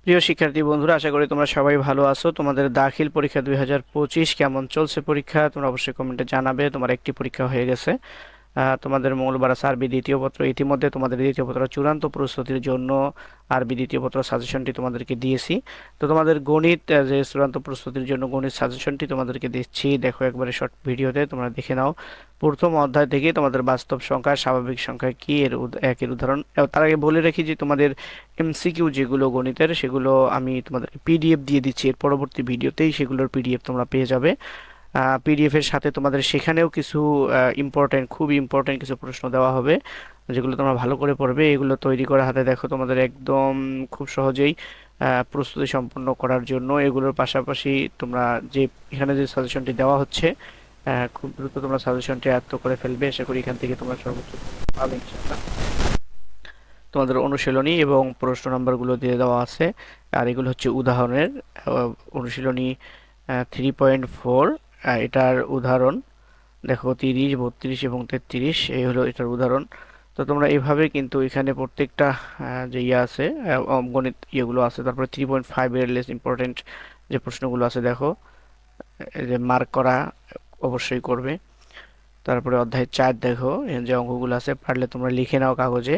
প্রিয় শিক্ষার্থী বন্ধুরা, আশা করি তোমরা সবাই ভালো আছো। তোমাদের দাখিল পরীক্ষা 2025 কেমন চলছে পরীক্ষা তোমরা অবশ্যই কমেন্টে জানাবে। তোমার একটি পরীক্ষা হয়ে গেছে। তোমাদের মঙ্গলবার আছে আরবি দ্বিতীয় পত্র। ইতিমধ্যে তোমাদের দ্বিতীয় পত্র চূড়ান্ত প্রস্তুতির জন্য আরবি দ্বিতীয় পত্র সাজেশনটি তোমাদেরকে দিয়েছি। তো তোমাদের গণিত যে চূড়ান্ত প্রস্তুতির জন্য গণিত সাজেশনটি তোমাদেরকে দিচ্ছি, দেখো একবারে শর্ট ভিডিওতে তোমরা দেখে নাও। প্রথম অধ্যায় থেকে তোমাদের বাস্তব সংখ্যা, স্বাভাবিক সংখ্যা কি এর একের উদাহরণ। তার আগে বলে রাখি যে তোমাদের এমসিকিউ যেগুলো গণিতের, সেগুলো আমি তোমাদের পিডিএফ দিয়ে দিচ্ছি। এর পরবর্তী ভিডিওতেই সেগুলোর পিডিএফ তোমরা পেয়ে যাবে। পিডিএফ এর সাথে তোমাদের সেখানেও কিছু ইম্পর্টেন্ট, খুব ইম্পর্টেন্ট কিছু প্রশ্ন দেওয়া হবে, যেগুলো তোমরা ভালো করে পড়বে। এগুলো তৈরি করে হাতে দেখো তোমাদের একদম খুব সহজেই প্রস্তুতি সম্পন্ন করার জন্য। এগুলোর পাশাপাশি তোমরা যে এখানে যে সাজেশনটি দেওয়া হচ্ছে, খুব দ্রুত তোমরা সাজেশনটি আয়ত্ত করে ফেলবে। আশা করি এখান থেকে তোমরা সর্বোচ্চ পাবে ইনশাআল্লাহ। তোমাদের অনুশীলনী এবং প্রশ্ন নাম্বারগুলো দিয়ে দেওয়া আছে। আর এগুলো হচ্ছে উদাহরণের অনুশীলনী 3.4, এটার উদাহরণ দেখো 30, 32 এবং 33, এই হলো এটার উদাহরণ। তো তোমরা এইভাবে কিন্তু এখানে প্রত্যেকটা যে ইয়ে আছে, গণিত ইয়েগুলো আছে। তারপরে 3.5 এর লেস ইম্পর্টেন্ট যে প্রশ্নগুলো আছে দেখো, এই যে মার্ক করা অবশ্যই করবে। তারপরে অধ্যায় 4 দেখো, যে অঙ্কগুলো আছে পারলে তোমরা লিখে নাও কাগজে,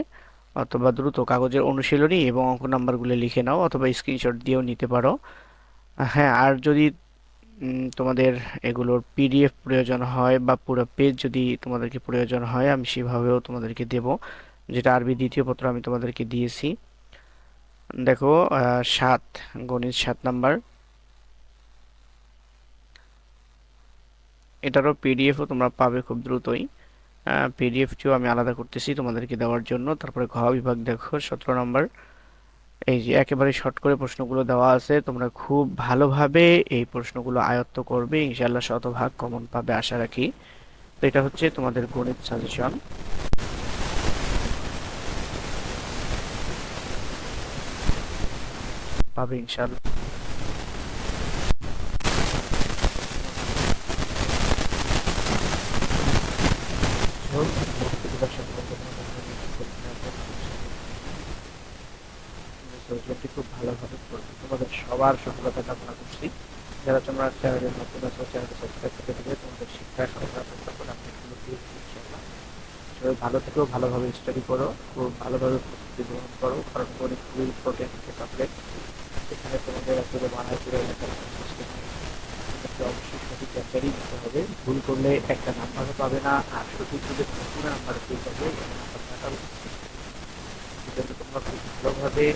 অথবা দ্রুত কাগজের অনুশীলনী এবং অঙ্ক নাম্বারগুলো লিখে নাও, অথবা স্ক্রিনশট দিয়েও নিতে পারো। হ্যাঁ, আর যদি তোমাদের এগুলোর পিডিএফ প্রয়োজন হয় বা পুরো পেজ যদি তোমাদেরকে প্রয়োজন হয়, আমি সেভাবেও তোমাদেরকে দেব। যেটা আরবি দ্বিতীয় পত্র আমি তোমাদেরকে দিয়েছি। দেখো 7, গণিত 7 নাম্বার, এটারও পিডিএফও তোমরা পাবে খুব দ্রুতই। পিডিএফটিও আমি আলাদা করতেছি তোমাদেরকে দেওয়ার জন্য। তারপরে ঘ বিভাগ দেখো 17 নাম্বার, এই যে একেবারে শর্ট করে প্রশ্নগুলো দেওয়া আছে। তোমরা খুব ভালোভাবে এই প্রশ্নগুলো আয়ত্ত করবে, ইনশাআল্লাহ শতভাগ কমন পাবে আশা রাখি। তো এটা হচ্ছে তোমাদের গণিত সাজেশন, পাবে ইনশাআল্লাহ। সাজেশনটি খুব ভালোভাবে করবে, তোমাদের সবার সফলতা কামনা করছি। যারা তোমরা চ্যানেলের নতুন আছো, চ্যানেলটি সাবস্ক্রাইব করে দিলে তোমাদের শিক্ষা সরকার আপডেটগুলো পেয়ে যাবে ইনশাআল্লাহ। সবাই ভালো থেকো, ভালোভাবে স্টাডি করো, খুব ভালোভাবে প্রস্তুতি গ্রহণ করো, কারণ গণিত খুবই ইম্পর্টেন্ট একটা সাবজেক্ট। এখানে তোমাদের আসলে বানায় করে লেখালেখির সিস্টেম নেই। তোমাদেরকে অবশ্যই সঠিক অ্যান্সারই দিতে হবে। ভুল করলে একটা নাম্বারও পাবে না, আর সঠিক যদি তোমরা পুরো নাম্বার পেয়ে যাবে, এই নাম্বার থাকা উচিত। সেজন্য তোমরা খুব ভালোভাবে